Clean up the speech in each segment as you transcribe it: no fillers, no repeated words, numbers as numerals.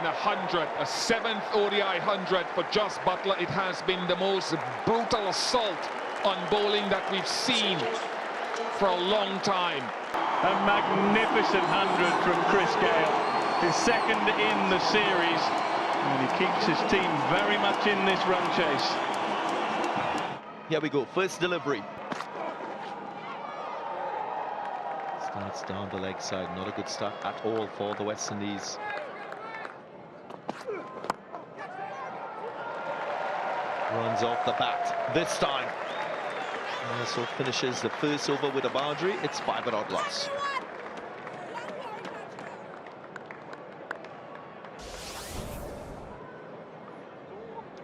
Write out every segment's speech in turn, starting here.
and 100, a 7th ODI 100 for Just Buttler. It has been the most brutal assault on bowling that we've seen for a long time. A magnificent 100 from Chris Gayle, his second in the series, and he keeps his team very much in this run chase. Here we go, first delivery. Starts down the leg side, not a good start at all for the West Indies. Runs off the bat this time. So finishes the first over with a boundary. It's 5 odd loss.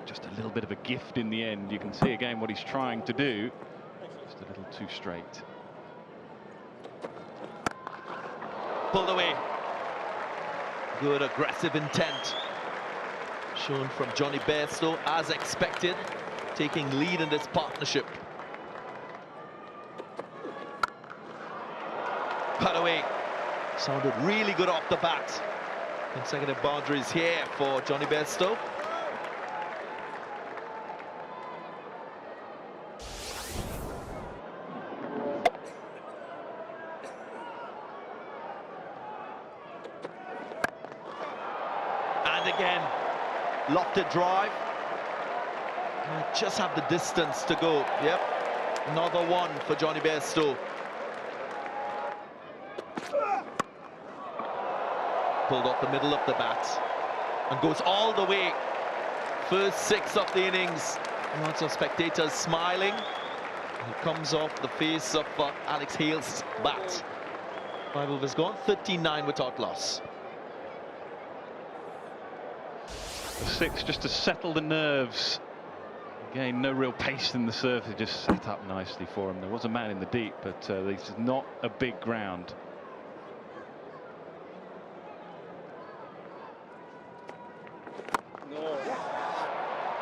Just a little bit of a gift in the end. You can see again what he's trying to do. Just a little too straight. Pulled away. Good aggressive intent shown from Johnny Bairstow, as expected, taking lead in this partnership. Cut away. Sounded really good off the bat. Consecutive boundaries here for Johnny Bairstow. And again, lofted drive. Just have the distance to go. Yep, another one for Johnny Bairstow. Pulled off the middle of the bat and goes all the way. First 6 of the innings. Lots of spectators smiling. It comes off the face of Alex Hale's bat. 5 overs gone, 39 without loss. The 6 just to settle the nerves. Again, no real pace in the surface, just set up nicely for him. There was a man in the deep, but this is not a big ground.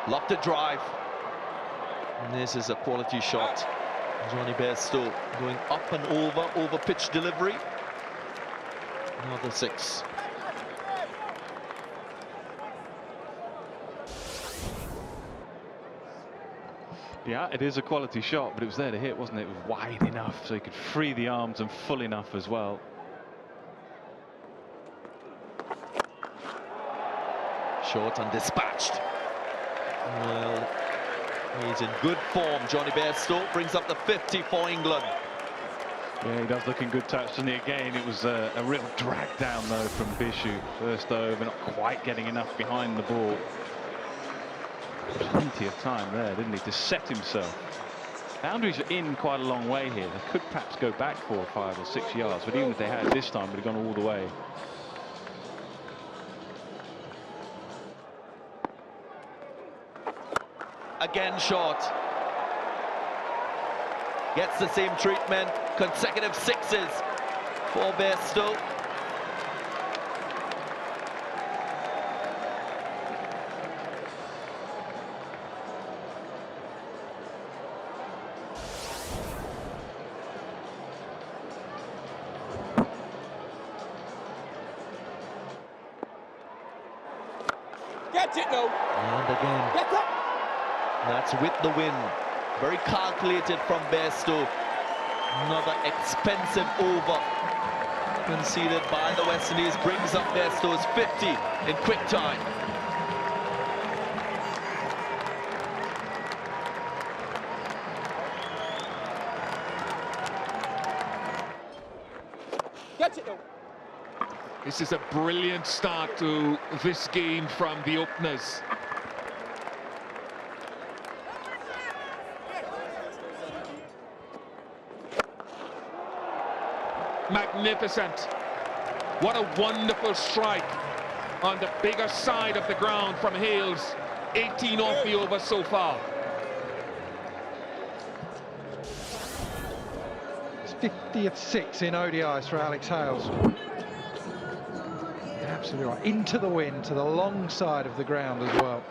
Lofted drive. And this is a quality shot. Johnny Bairstow going up and over pitch delivery. Another 6. Yeah, it is a quality shot, but it was there to hit, wasn't it? It was wide enough so he could free the arms and full enough as well. Short and dispatched. Well, he's in good form. Johnny Bairstow brings up the 50 for England. Yeah, he does look in good touch, doesn't he? Again, it was a real drag down, though, from Bishu. First over, not quite getting enough behind the ball. Plenty of time there, didn't he, to set himself. Boundaries are in quite a long way here. They could perhaps go back 4 or 5 or 6 yards, but even if they had this time, would have gone all the way. Again short. Gets the same treatment. Consecutive 6s for Bairstow. Get it now. And again. Get up. That's with the win. Very calculated from Bairstow. Another expensive over conceded by the West Indies. Brings up Bairstow's 50 in quick time. Get it now. This is a brilliant start to this game from the openers. Magnificent. What a wonderful strike on the bigger side of the ground from Hales. 18 off the over so far. It's 50th 6 in ODIs for Alex Hales. Absolutely right. Into the wind, to the long side of the ground as well.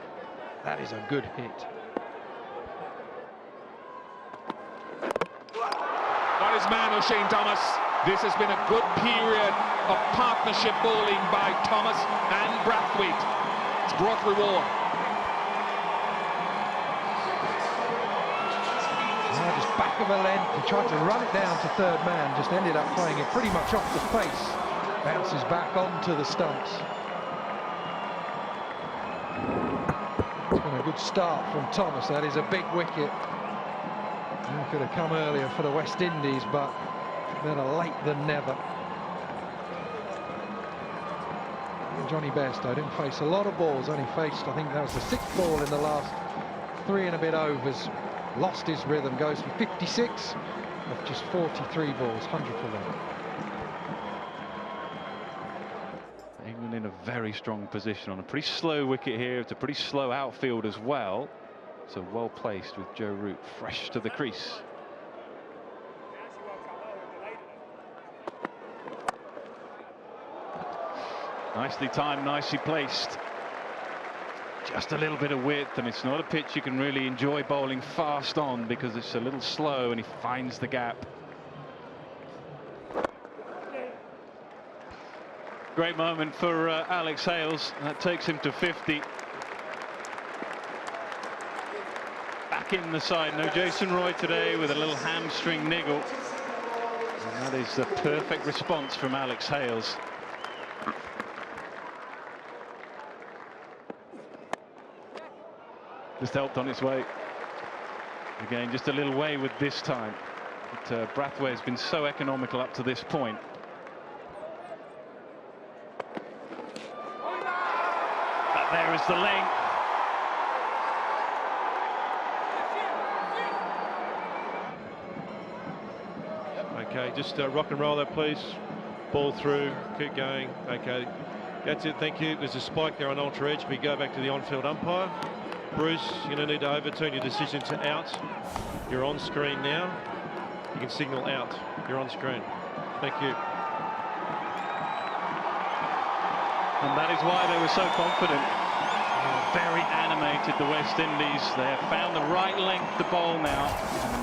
That is a good hit. Got his man, O'Shane Thomas. This has been a good period of partnership bowling by Thomas and Brathwaite. It's brought reward. Just back of a length, he tried to run it down to third man, just ended up playing it pretty much off the face. Bounces back onto the stumps. It's been a good start from Thomas. That is a big wicket. He could have come earlier for the West Indies, but better late than never. Johnny Bairstow didn't face a lot of balls, only faced, I think that was the 6th ball in the last 3 and a bit overs. Lost his rhythm, goes for 56 of just 43 balls, 100 for 1. England in a very strong position on a pretty slow wicket here. It's a pretty slow outfield as well. So well placed with Joe Root fresh to the crease. Nicely timed, nicely placed. Just a little bit of width, and it's not a pitch you can really enjoy bowling fast on because it's a little slow, and he finds the gap. Great moment for Alex Hales. That takes him to 50. Back in the side. No Jason Roy today with a little hamstring niggle. And that is the perfect response from Alex Hales. Just helped on its way. Again, just a little wayward this time. But Brathwaite has been so economical up to this point. But there is the length. Okay, just rock and roll that, please. Ball through, keep going. Okay, that's it, thank you. There's a spike there on ultra edge. We go back to the on-field umpire. Bruce, you're going to need to overturn your decision to out. You're on screen now. You can signal out. You're on screen. Thank you. And that is why they were so confident. Very animated, the West Indies. They have found the right length to bowl now.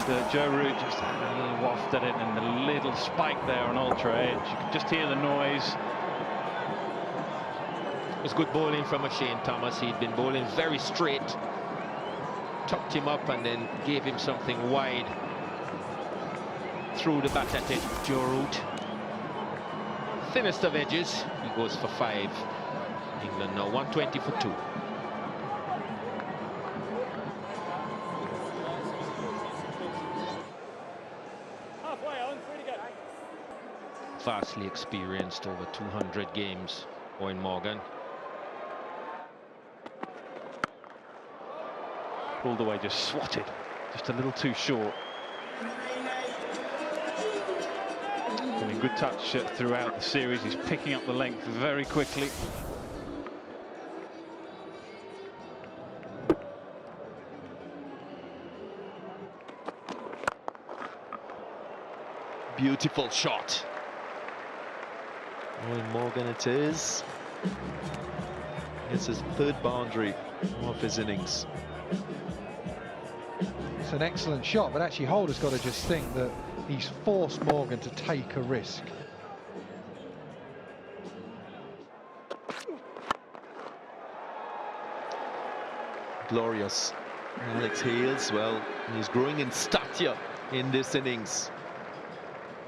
And Joe Root just had a little waft at it, and the little spike there on ultra edge. You could just hear the noise. It was good bowling from Shane Thomas. He'd been bowling very straight, tucked him up and then gave him something wide through the bat at it. Joe Root, thinnest of edges, he goes for 5. England now 120 for 2. Vastly experienced, over 200 games, Buttler and Morgan. Pulled away, just swatted, just a little too short. And a good touch throughout the series. He's picking up the length very quickly. Beautiful shot. Buttler and Morgan it is. It's his 3rd boundary of his innings. It's an excellent shot, but actually Holder's got to just think that he's forced Morgan to take a risk. Glorious. Alex Hales, well, he's growing in stature in this innings.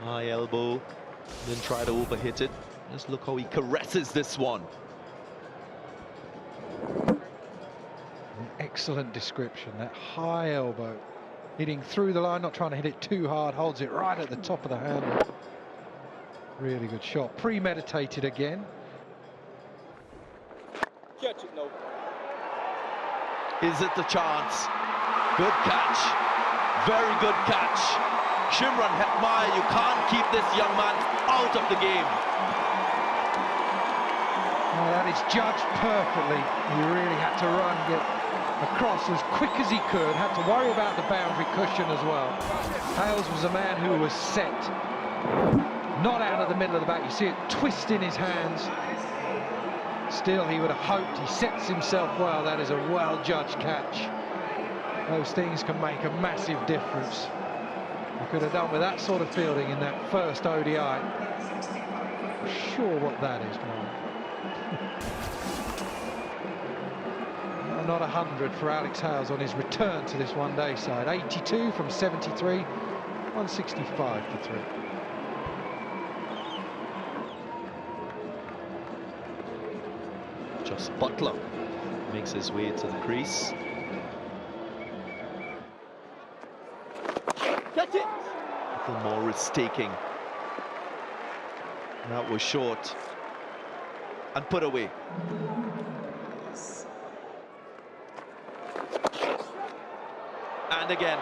High elbow, then try to overhit it. Just look how he caresses this one. An excellent description, that high elbow. Hitting through the line, not trying to hit it too hard, holds it right at the top of the handle. Really good shot, premeditated again. Catch it, no. Is it the chance? Good catch. Very good catch. Shimron Hetmyer, you can't keep this young man out of the game. Oh, that is judged perfectly. He really had to run, get across as quick as he could, had to worry about the boundary cushion as well. Hales was a man who was set, not out of the middle of the bat. You see it twist in his hands. Still, he would have hoped. He sets himself well. That is a well-judged catch. Those things can make a massive difference. You could have done with that sort of fielding in that first ODI. I'm sure what that is, Mark. Not 100 for Alex Hales on his return to this one-day side. 82 from 73, 165 for 3. Just Buttler makes his way to the crease. Catch it! A little more risk-taking. That was short and put away. And again,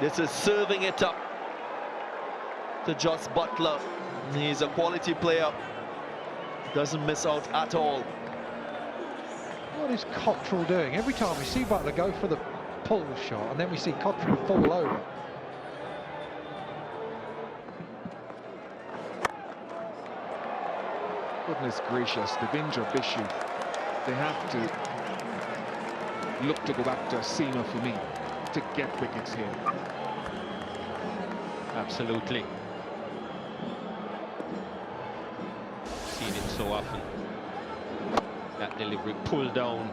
this is serving it up to Just Buttler. He's a quality player, doesn't miss out at all. What is Cottrell doing? Every time we see Buttler go for the pull shot, and then we see Cottrell fall over. Goodness gracious, Devendra Bishu, they have to look to go back to a seamer for me to get wickets here. Absolutely. Seen it so often. That delivery pulled down.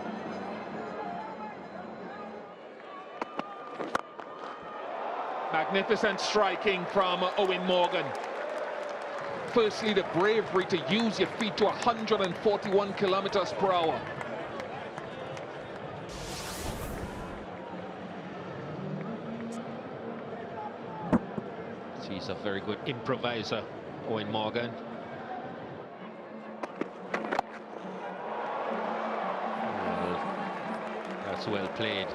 Magnificent striking from Owen Morgan. Firstly, the bravery to use your feet to 141 kilometers per hour. He's a very good improviser, Owen Morgan. Well, that's well played.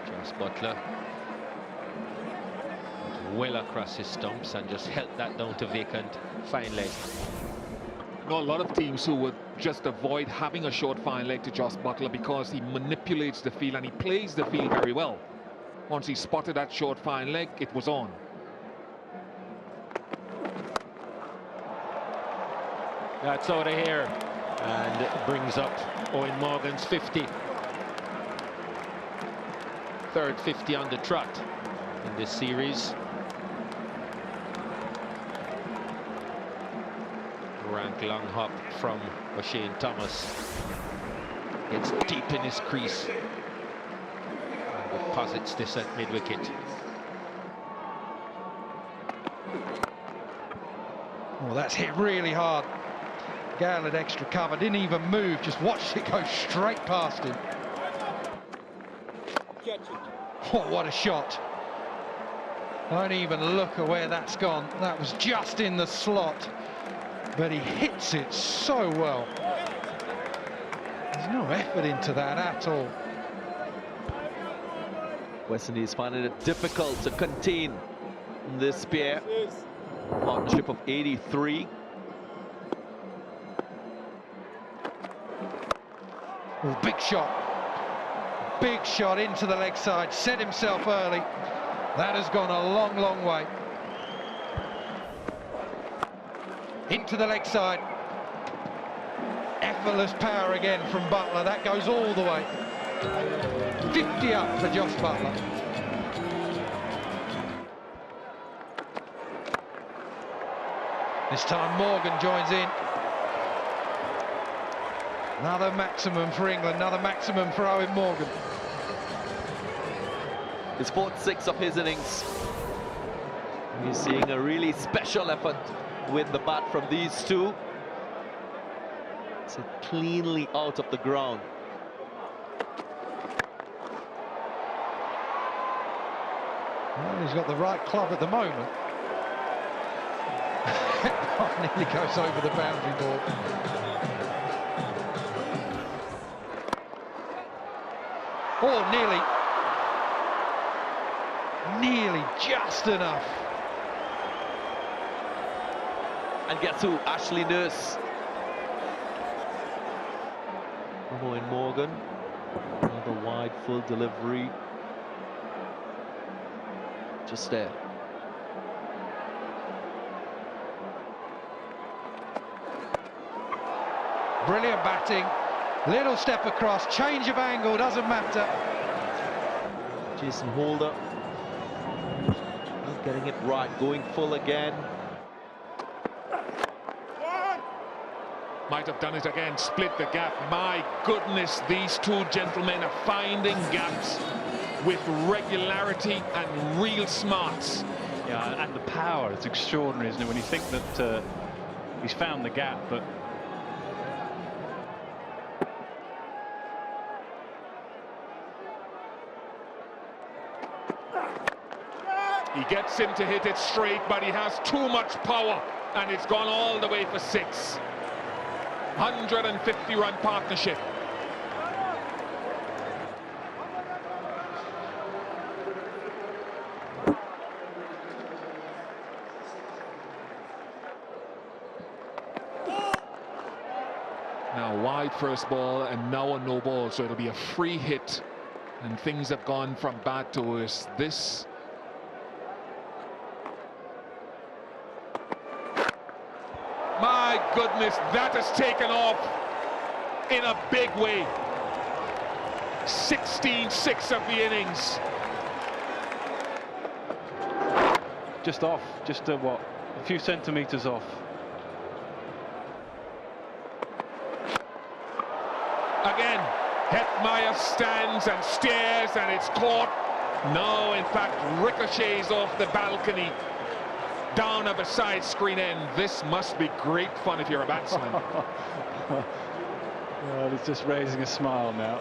Just Buttler. Well across his stumps and just held that down to vacant fine leg. Not a lot of teams who would just avoid having a short fine leg to Just Buttler because he manipulates the field and he plays the field very well. Once he spotted that short fine leg, it was on. That's out of here and it brings up Owen Morgan's 50. Third 50 on the trot in this series. Rank long hop from O'Shane Thomas. Gets deep in his crease. Deposits this at mid-wicket. Oh, that's hit really hard. Gayle had extra cover, didn't even move, just watched it go straight past him. Catch it. Oh, what a shot. Don't even look at where that's gone. That was just in the slot, but he hits it so well. There's no effort into that at all. West Indies finding it difficult to contain this pair. Partnership of 83. Oh, big shot. Big shot into the leg side. Set himself early. That has gone a long, long way. Into the leg side. Effortless power again from Buttler. That goes all the way. 50 up for Just Buttler. This time Morgan joins in. Another maximum for England, another maximum for Owen Morgan. His fourth 6 of his innings. He's seeing a really special effort with the bat from these two. It's cleanly out of the ground. Well, he's got the right club at the moment. Nearly goes over the boundary board. Oh, nearly just enough. And guess who? Ashley Nurse. Owen Morgan. Another wide full delivery. Just there. Brilliant batting. Little step across, change of angle, doesn't matter. Jason Holder not getting it right, going full again. Might have done it again, split the gap. My goodness, these two gentlemen are finding gaps with regularity and real smarts. Yeah, and the power, it's extraordinary, isn't it, when you think that he's found the gap, but he gets him to hit it straight, but he has too much power, and it's gone all the way for 6. 150-run partnership. Now wide first ball, and now a no ball, so it'll be a free hit, and things have gone from bad to worse. This my goodness, that has taken off in a big way. 16-6 of the innings. just off, just what, a few centimetres off. Again, Hetmeyer stands and stares, and it's caught. No, in fact, ricochets off the balcony down of a side screen end. This must be great fun if you're a batsman. Well, he's just raising a smile now.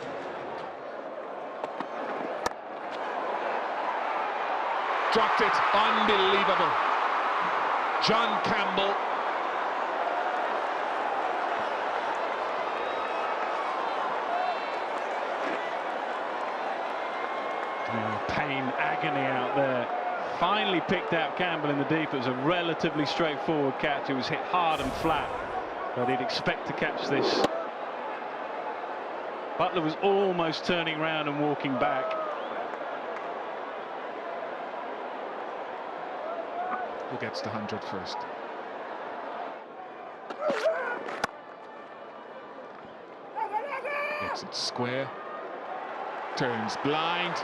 Dropped it, unbelievable. John Campbell. Pain, agony out there. Finally picked out Campbell in the deep. It was a relatively straightforward catch. It was hit hard and flat, but he'd expect to catch this. Buttler was almost turning around and walking back. Who gets the 100 first? Gets it square. Turns blind.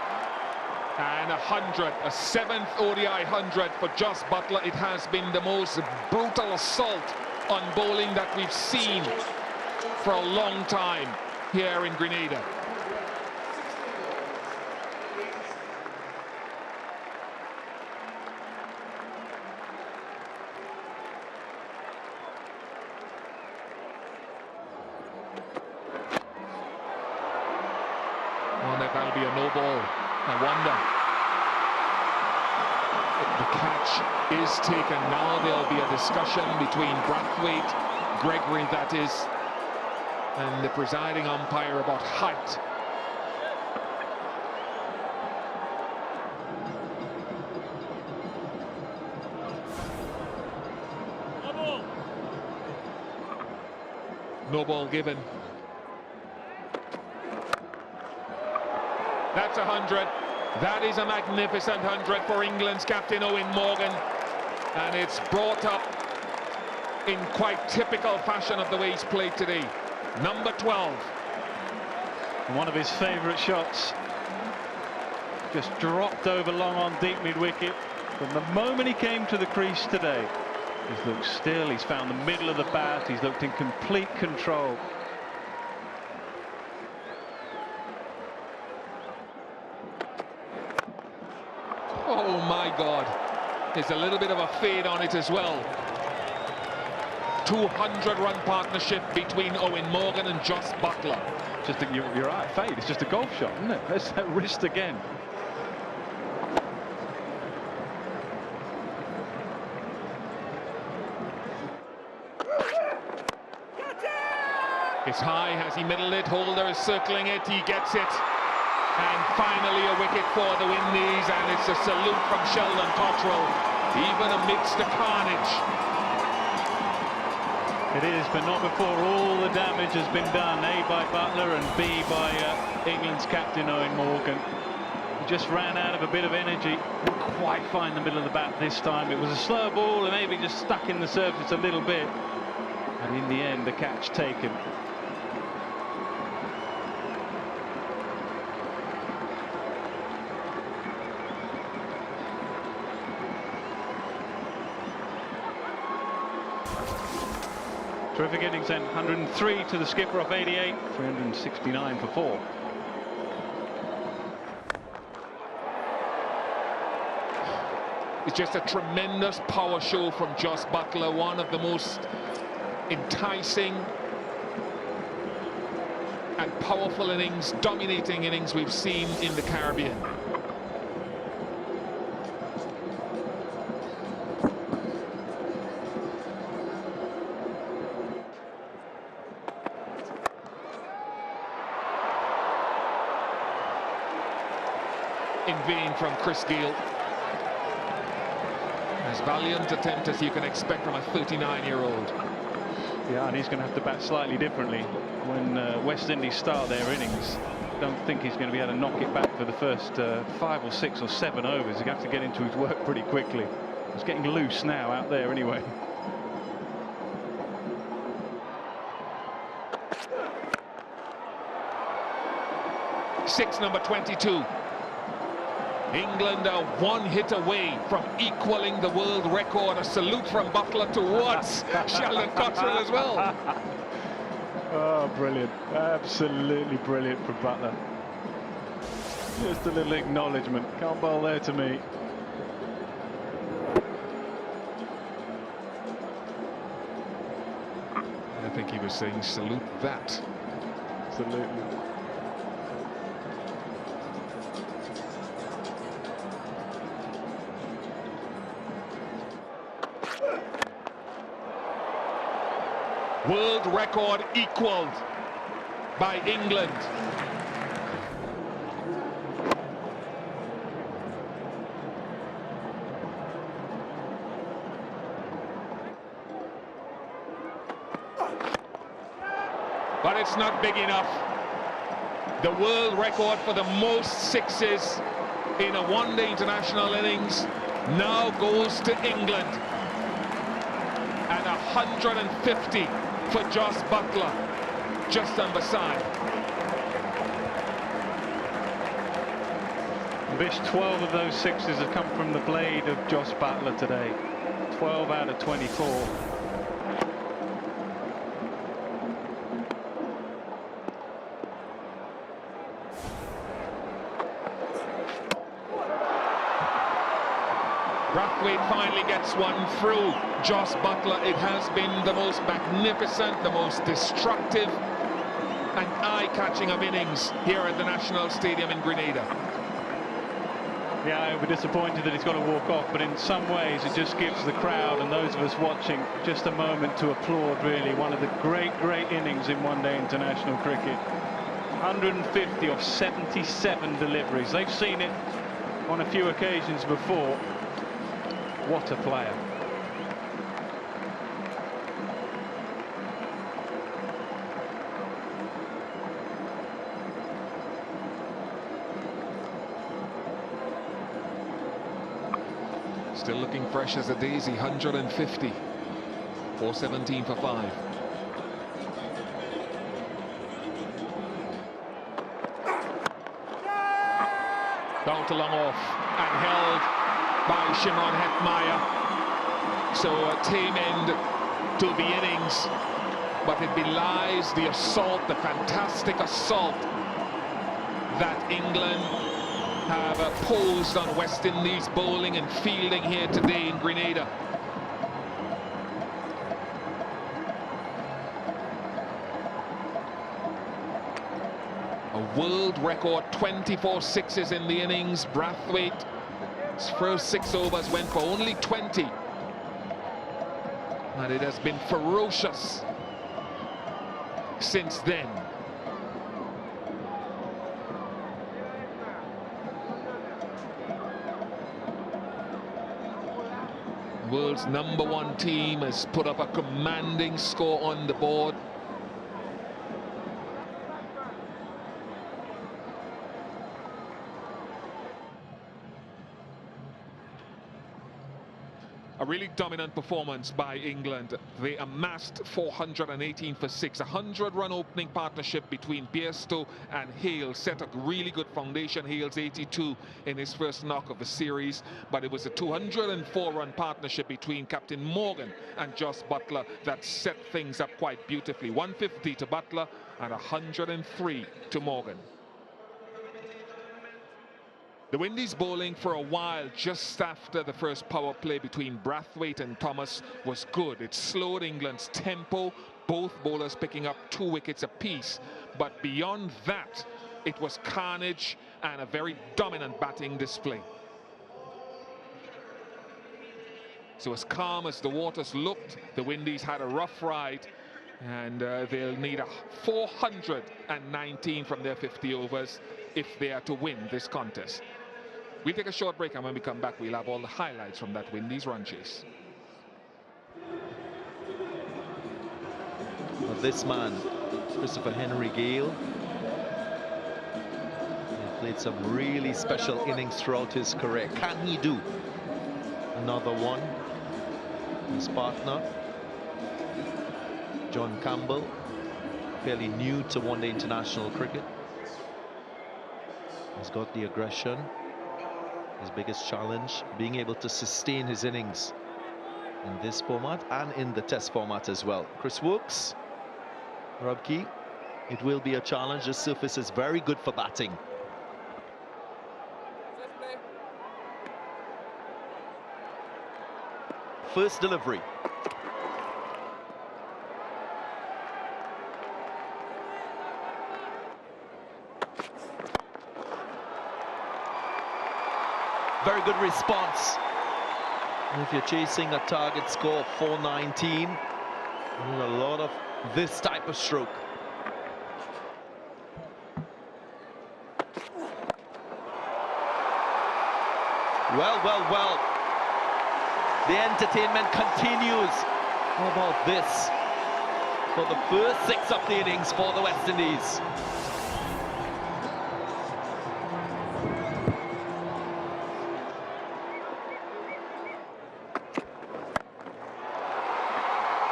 And 100, a 7th ODI 100 for Jos Buttler. It has been the most brutal assault on bowling that we've seen for a long time here in Grenada. Well, that'll be a no ball. I wonder. The catch is taken. Now there'll be a discussion between Brathwaite, Gregory that is, and the presiding umpire about height. No ball given. That's 100. That is a magnificent 100 for England's captain Owen Morgan, and it's brought up in quite typical fashion of the way he's played today. Number 12. One of his favourite shots. Just dropped over long on deep mid-wicket. From the moment he came to the crease today, he's looked still, he's found the middle of the bat, he's looked in complete control. Oh my God, there's a little bit of a fade on it as well. 200-run partnership between Owen Morgan and Jos Buttler. Just a, you're right, fade, it's just a golf shot, isn't it? There's that wrist again. It's high, has he middled it? Holder is circling it, he gets it. And finally a wicket for the Windies, and it's a salute from Sheldon Cottrell, even amidst the carnage. It is, but not before all the damage has been done, A by Buttler and B by England's captain Owen Morgan. He just ran out of a bit of energy, didn't quite find the middle of the bat this time. It was a slow ball and maybe just stuck in the surface a little bit, and in the end the catch taken. Terrific innings then. 103 to the skipper off 88, 369 for 4. It's just a tremendous power show from Jos Buttler, one of the most enticing and powerful innings, dominating innings we've seen in the Caribbean. In vain from Gayle. As valiant attempt as you can expect from a 39-year-old. Yeah, and he's going to have to bat slightly differently when West Indies start their innings. I don't think he's going to be able to knock it back for the first 5 or 6 or 7 overs. He's going to have to get into his work pretty quickly. He's getting loose now out there anyway. Six, number 22. England are 1 hit away from equaling the world record. A salute from Buttler towards Sheldon Cottrell as well. Oh, brilliant. Absolutely brilliant from Buttler. Just a little acknowledgement. Can't bowl there to me. I think he was saying salute that. Absolutely. World record equaled by England. But it's not big enough. The world record for the most sixes in a one-day international innings now goes to England. And 150 for Jos Buttler, just on beside. Vish, 12 of those sixes have come from the blade of Jos Buttler today. 12 out of 24. Brathwaite finally gets one through Jos Buttler. It has been the most magnificent, the most destructive and eye-catching of innings here at the National Stadium in Grenada. Yeah, I'll be disappointed that he's got to walk off, but in some ways it just gives the crowd and those of us watching just a moment to applaud, really. One of the great innings in one-day international cricket. 150 off 77 deliveries. They've seen it on a few occasions before. What a player. Still looking fresh as a daisy. 150. 417 for 5. Down to long off and held by Shimron Hetmeyer. So a tame end to the innings, but it belies the assault, the fantastic assault that England have posed on West Indies bowling and fielding here today in Grenada. A world record 24 sixes in the innings. Brathwaite's first 6 overs went for only 20. And it has been ferocious since then. World's #1 team has put up a commanding score on the board. A really dominant performance by England. They amassed 418 for 6. A 100-run opening partnership between Bairstow and Hale set a really good foundation. Hale's 82 in his first knock of the series, but it was a 204-run partnership between Captain Morgan and Jos Buttler that set things up quite beautifully. 150 to Buttler and 103 to Morgan. The Windies bowling for a while just after the first power play between Brathwaite and Thomas was good. It slowed England's tempo, both bowlers picking up 2 wickets apiece. But beyond that, it was carnage and a very dominant batting display. So as calm as the waters looked, the Windies had a rough ride, and they'll need a 419 from their 50 overs if they are to win this contest. We'll take a short break, and when we come back, we'll have all the highlights from that Windies run chase. Well, this man, Christopher Henry Gayle, he played some really special innings throughout his career. Can he do another one? His partner, John Campbell, fairly new to one-day international cricket. He's got the aggression. His biggest challenge, being able to sustain his innings in this format and in the test format as well. Chris Wokes, Rob Key, it will be a challenge. The surface is very good for batting. First delivery. Very good response. And if you're chasing a target score of 419, you need a lot of this type of stroke. Well. The entertainment continues. How about this? For the first 6 of the innings for the West Indies.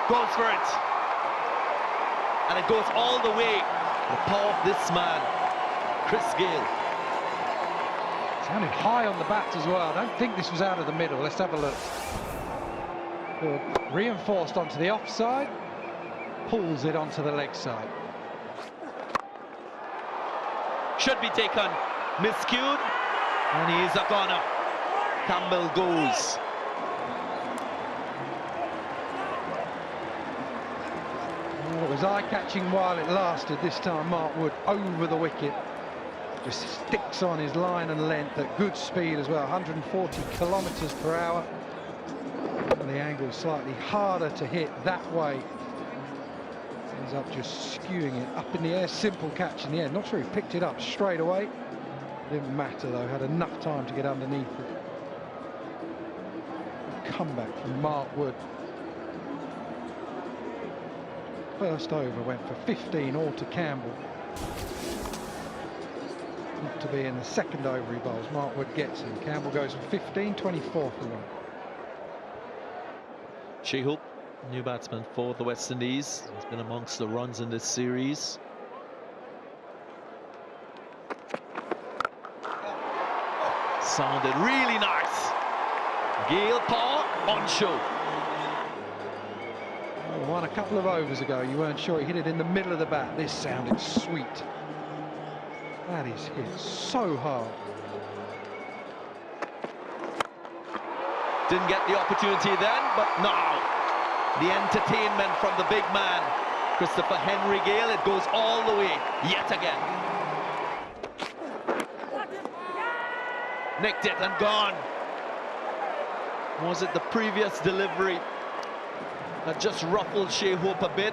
Goes for it, and it goes all the way. The power of this man, Chris Gayle. Sounded high on the bat as well. I don't think this was out of the middle. Let's have a look. Good. Reinforced onto the offside, pulls it onto the leg side. Should be taken, miscued, and he is a goner. Campbell goes. It was eye-catching while it lasted. This time Mark Wood over the wicket, just sticks on his line and length at good speed as well, 140 kilometers per hour. And the angle slightly harder to hit that way. Ends up just skewing it up in the air. Simple catch in the end. Not sure he picked it up straight away. Didn't matter though, had enough time to get underneath it. Comeback from Mark Wood. First over went for 15 all to Campbell. Not to be in the second over he bowls. Mark Wood gets him. Campbell goes for 15, 24 for 1. Shehoop, new batsman for the West Indies. He's been amongst the runs in this series. Sounded really nice. Gayle power on show. Won a couple of overs ago, you weren't sure he hit it in the middle of the bat. This sounded sweet. That is hit so hard. Didn't get the opportunity then, but now the entertainment from the big man, Christopher Henry Gayle. It goes all the way yet again. Nicked it and gone. Was it the previous delivery that just ruffled Shea Hope a bit,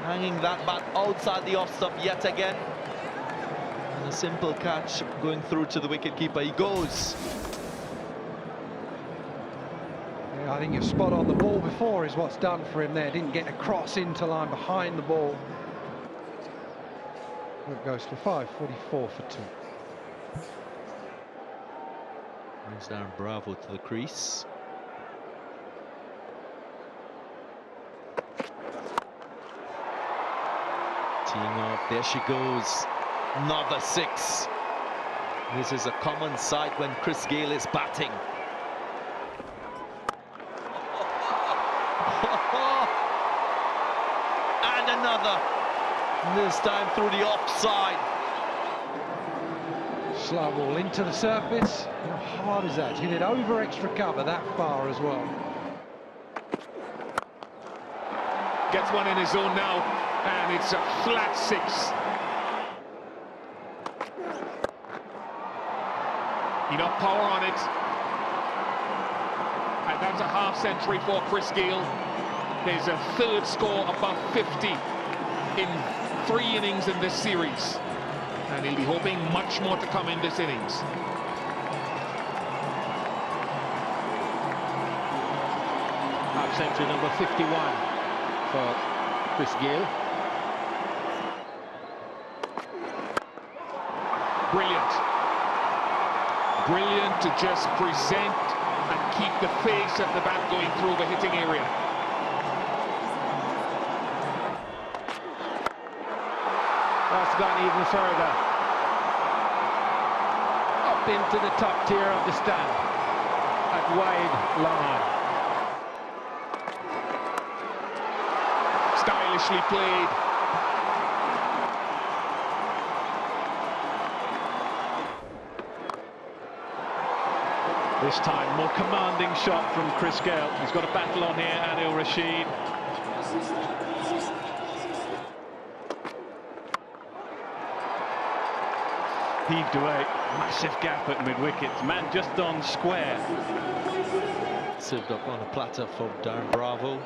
hanging that bat outside the off stump yet again? And a simple catch going through to the wicketkeeper. He goes. Yeah, I think you're spot on. The ball before is what's done for him there. Didn't get across into line behind the ball. It goes for 5, 44 for 2. Brings Darren Bravo to the crease. Teeing off, there she goes. Another 6. This is a common sight when Chris Gayle is batting. And another. This time through the offside. Slow ball into the surface. How hard is that? Hit it over extra cover that far as well. Gets one in his zone now, and it's a flat 6. Enough power on it. And that's a half-century for Chris Gayle. There's a third score above 50 in 3 innings in this series. And he'll be hoping much more to come in this innings. Half-century number 51 for Chris Gayle. Brilliant. Brilliant to just present and keep the face of the bat going through the hitting area. That's gone even further. Up into the top tier of the stand. At wide line. Stylishly played. This time, more commanding shot from Chris Gayle. He's got a battle on here, Adil Rashid. Heaved away, massive gap at mid-wicket. Man just on square. Served up on a platter for Darren Bravo.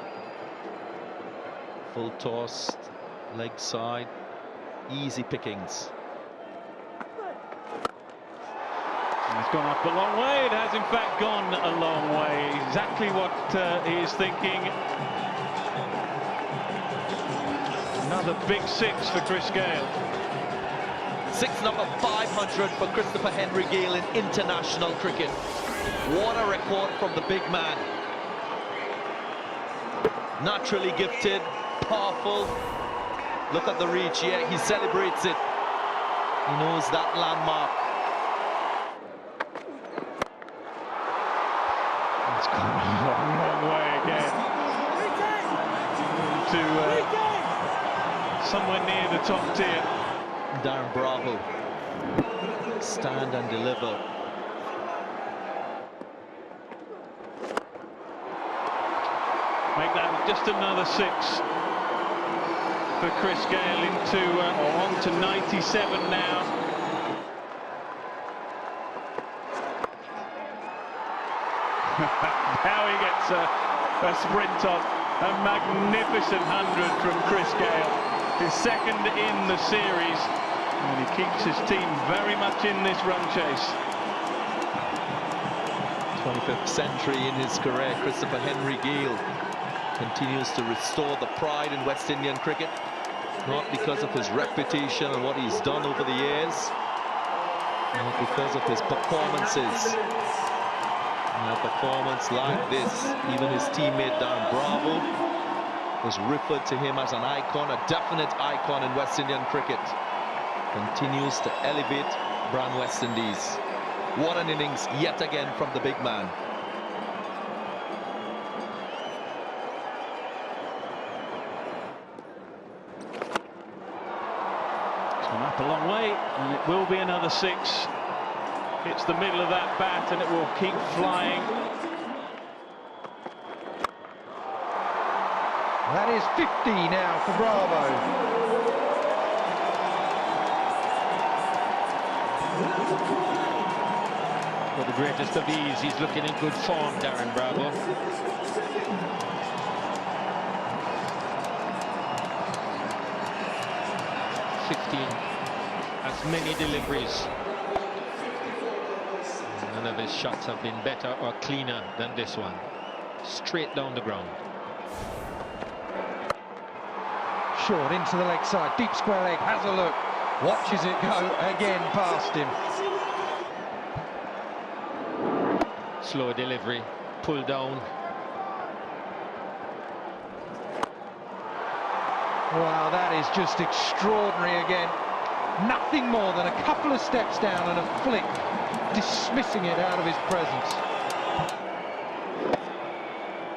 Full toss, leg side, easy pickings. He's gone up a long way. It has in fact gone a long way. Exactly what he is thinking. Another big 6 for Chris Gayle. 6 number 500 for Christopher Henry Gayle in international cricket. What a record from the big man. Naturally gifted, powerful. Look at the reach, yeah, he celebrates it. He knows that landmark. It's gone a long, long way again. To somewhere near the top tier. Darren Bravo. Stand and deliver. Make that just another 6 for Chris Gayle into on to 97 now. Now he gets a sprint on. A magnificent 100 from Chris Gayle. His second in the series. And he keeps his team very much in this run chase. 25th century in his career, Christopher Henry Gayle continues to restore the pride in West Indian cricket, not because of his reputation and what he's done over the years, not because of his performances. A performance like this, even his teammate Darren Bravo was referred to him as an icon, a definite icon in West Indian cricket. Continues to elevate brand West Indies. What an innings yet again from the big man. It's gone up a long way, and it will be another 6. Hits the middle of that bat, and it will keep flying. That is 50 now for Bravo. For the greatest of ease, he's looking in good form, Darren Bravo. 15, as many deliveries. None of his shots have been better or cleaner than this one. Straight down the ground. Short into the leg side, deep square leg, has a look. Watches it go again past him. Slow delivery, pull down. Wow, that is just extraordinary again. Nothing more than a couple of steps down and a flick, dismissing it out of his presence.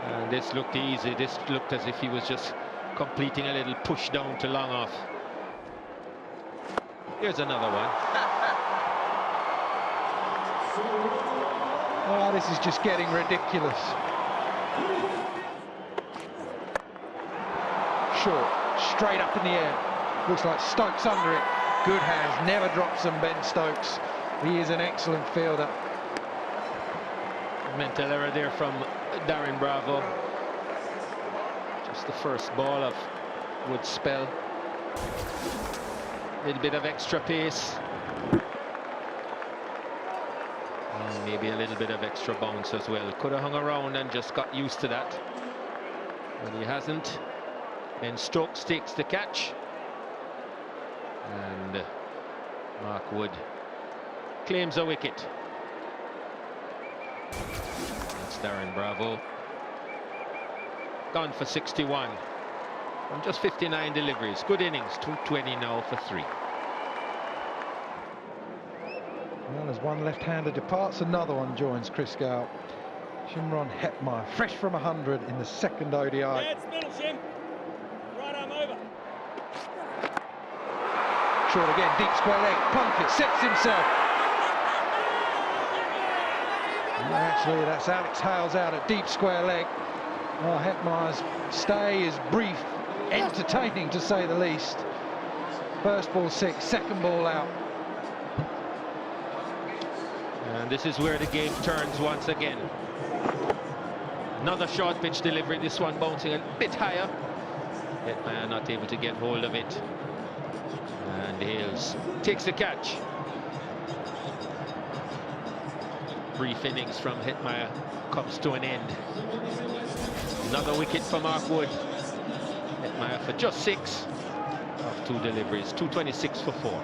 And this looked easy. This looked as if he was just completing a little push down to long off. Here's another one. Oh, this is just getting ridiculous. Short, straight up in the air. Looks like Stokes under it. Good hands, never drops them, Ben Stokes. He is an excellent fielder. Mental error there from Darren Bravo. Just the first ball of Wood's spell. A little bit of extra pace. And maybe a little bit of extra bounce as well. Could have hung around and just got used to that. But he hasn't. And Stokes takes the catch. And Mark Wood claims a wicket. That's Darren Bravo. Gone for 61 from just 59 deliveries. Good innings. 220 now for 3. Well, as one left-hander departs, another one joins Chris Gayle. Shimron Hetmeyer, fresh from 100 in the second ODI. Heads middle, Shim. Right arm over. Short again, deep square leg, Plunkett sets himself. And actually, that's Alex Hales out at deep square leg. Well, Hetmeyer's stay is brief, entertaining to say the least. First ball 6, second ball out. And this is where the game turns once again. Another short pitch delivery, this one bouncing a bit higher. Hetmeyer not able to get hold of it. And Hales takes the catch. Brief innings from Hetmeyer comes to an end. Another wicket for Mark Wood. Hetmeyer for just 6 of 2 deliveries, 226 for 4.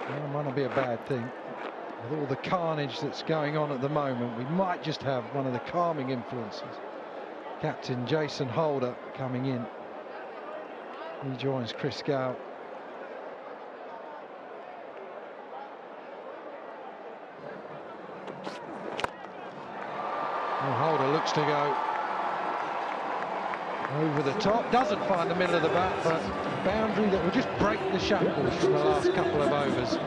Well, it might not be a bad thing. With all the carnage that's going on at the moment, we might just have one of the calming influences. Captain Jason Holder coming in. He joins Chris Gayle. Well, Holder looks to go over the top, doesn't find the middle of the bat, but a boundary that will just break the shackles from the last couple of overs.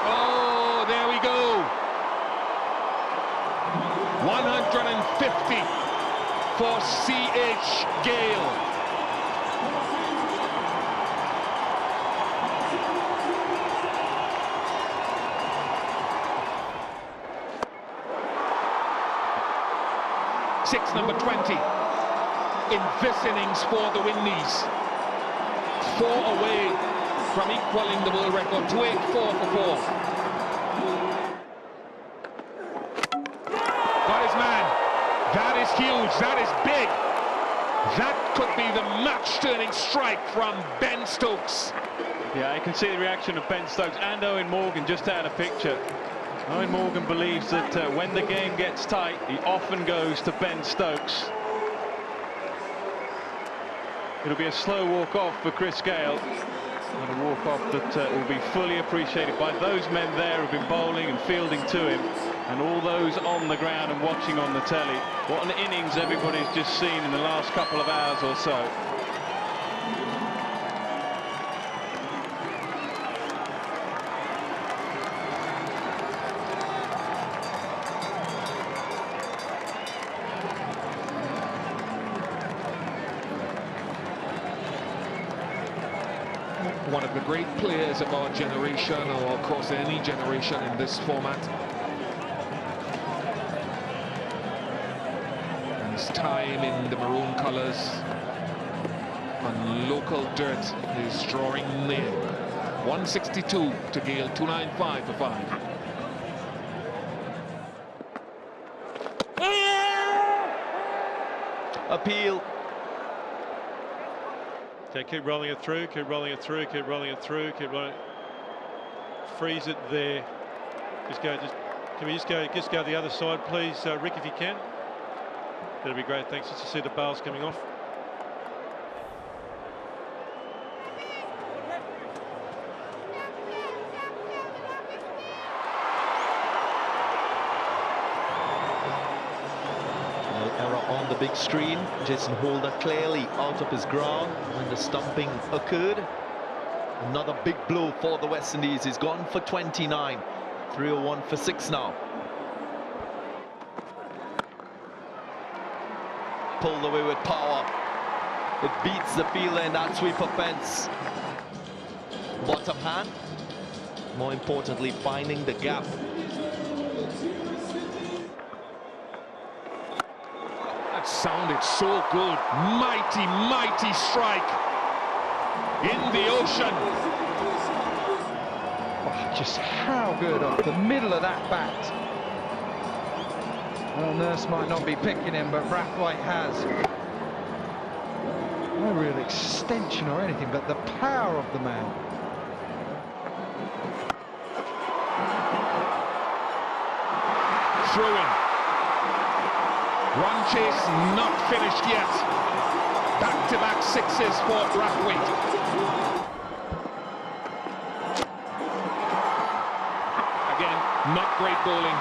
Oh, there we go. 150 for C.H. Gayle. Six, number 20 in this innings for the Windies. 4 away from equaling the world record. 284 for 4. Got his man. That is huge. That is big. That could be the match-turning strike from Ben Stokes. Yeah, you can see the reaction of Ben Stokes and Owen Morgan just out of picture. Owen Morgan believes that when the game gets tight, he often goes to Ben Stokes. It'll be a slow walk-off for Chris Gayle, and a walk-off that will be fully appreciated by those men there who've been bowling and fielding to him, and all those on the ground and watching on the telly. What an innings everybody's just seen in the last couple of hours or so. One of the great players of our generation, or across any generation in this format. And his time in the maroon colours on local dirt is drawing near. 162 to Gayle, 295 for 5. Appeal Okay, keep rolling it through, keep rolling it through, keep rolling it through, keep rolling. Freeze it there. Can we just go the other side, please, Rick, if you can? That'd be great. Thanks. Just to see the bales coming off. Error on the big screen. Jason Holder clearly out of his ground when the stumping occurred. Another big blow for the West Indies. He's gone for 29. 301 for 6 now. Pulled away with power. It beats the fielder in that sweeper fence. Bottom hand. More importantly, finding the gap. That sounded so good. Mighty, mighty strike in the ocean. Oh, just how good off the middle of that bat. Well, Nurse might not be picking him, but Brathwaite has. No real extension or anything, but the power of the man. Through him. Run chase not finished yet. Back-to-back sixes for Brathwaite. Again, not great bowling,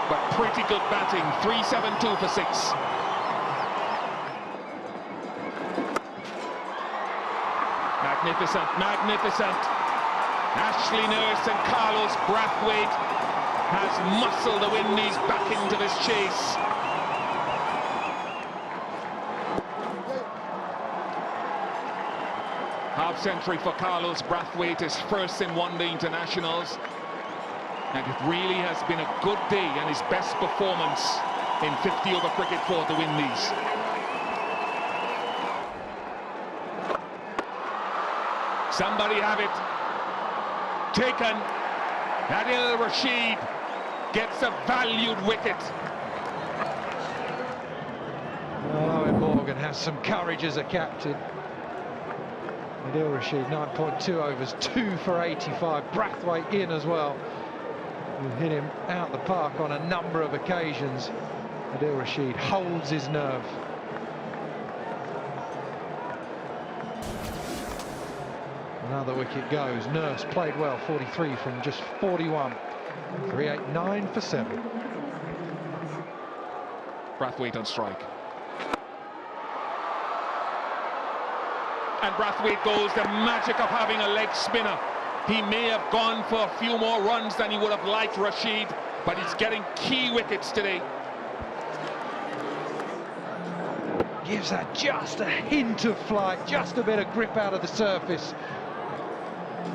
but pretty good batting. 3-7-2 for 6. Magnificent, magnificent. Ashley Nurse and Carlos Brathwaite has muscled the Windies back into this chase. Half century for Carlos Brathwaite, his first in one-day internationals. And it really has been a good day and his best performance in 50-over cricket for the Windies. Somebody have it. Taken. Adil Rashid gets a valued wicket. Buttler and Morgan has some courage as a captain. Adil Rashid, 9.2 overs, 2 for 85. Brathwaite in as well. Who hit him out the park on a number of occasions. Adil Rashid holds his nerve. Another wicket goes. Nurse played well, 43 from just 41. 389 for 7. Brathwaite on strike. And Brathwaite goes, the magic of having a leg spinner. He may have gone for a few more runs than he would have liked, Rashid, but he's getting key wickets today. Gives that just a hint of flight, just a bit of grip out of the surface.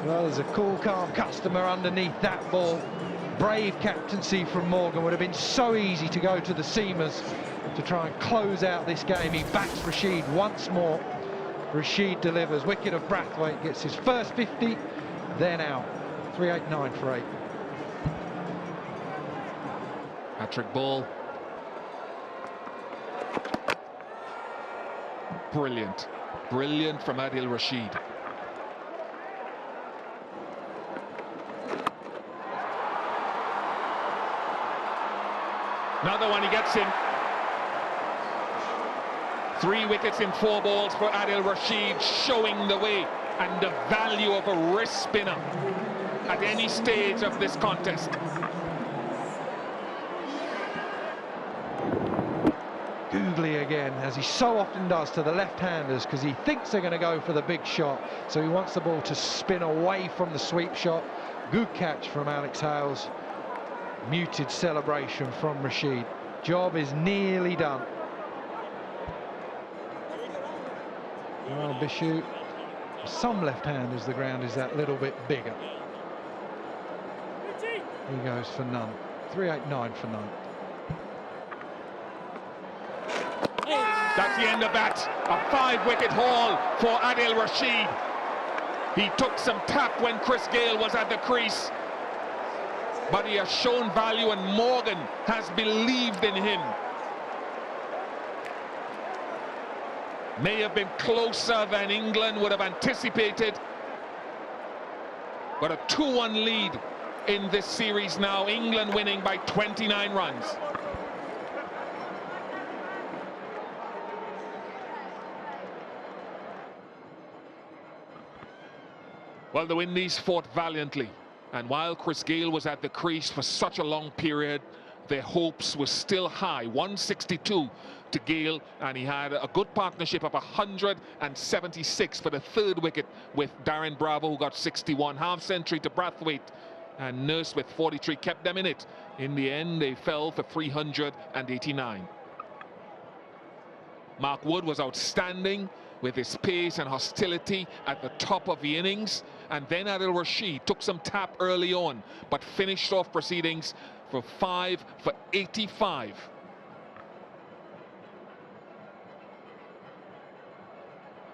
Well, there's a cool, calm customer underneath that ball. Brave captaincy from Morgan. Would have been so easy to go to the seamers to try and close out this game. He backs Rashid once more. Rashid delivers. Wicket of Brathwaite gets his first 50, then out. 389 for 8. Patrick Ball. Brilliant. Brilliant from Adil Rashid. Another one, he gets in. 3 wickets in 4 balls for Adil Rashid, showing the way and the value of a wrist spinner at any stage of this contest. Googly again, as he so often does to the left-handers, because he thinks they're going to go for the big shot, so he wants the ball to spin away from the sweep shot. Good catch from Alex Hales. Muted celebration from Rashid. Job is nearly done. Well, Bishu, some left-handers, the ground is that little bit bigger. He goes for none. 389 for 9. That's the end of that. A 5-wicket haul for Adil Rashid. He took some tap when Chris Gayle was at the crease, but he has shown value and Morgan has believed in him. May have been closer than England would have anticipated. But a 2-1 lead in this series now. England winning by 29 runs. Well, the Windies fought valiantly. And while Chris Gayle was at the crease for such a long period, their hopes were still high. 162 to Gayle, and he had a good partnership of 176 for the third wicket with Darren Bravo, who got 61. Half century to Brathwaite, and Nurse with 43 kept them in it. In the end, they fell for 389. Mark Wood was outstanding with his pace and hostility at the top of the innings, and then Adil Rashid took some tap early on, but finished off proceedings for 5 for 85.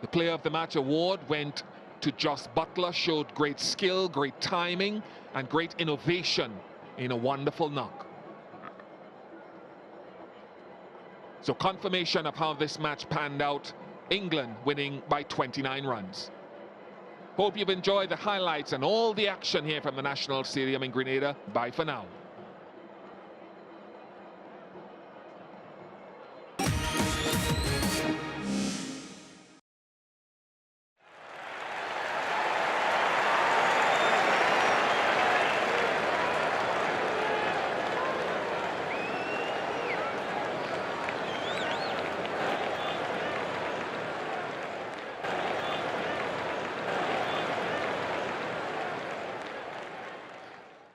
The Player of the Match award went to Jos Buttler. Showed great skill, great timing, and great innovation in a wonderful knock. So confirmation of how this match panned out. England winning by 29 runs. Hope you've enjoyed the highlights and all the action here from the National Stadium in Grenada. Bye for now.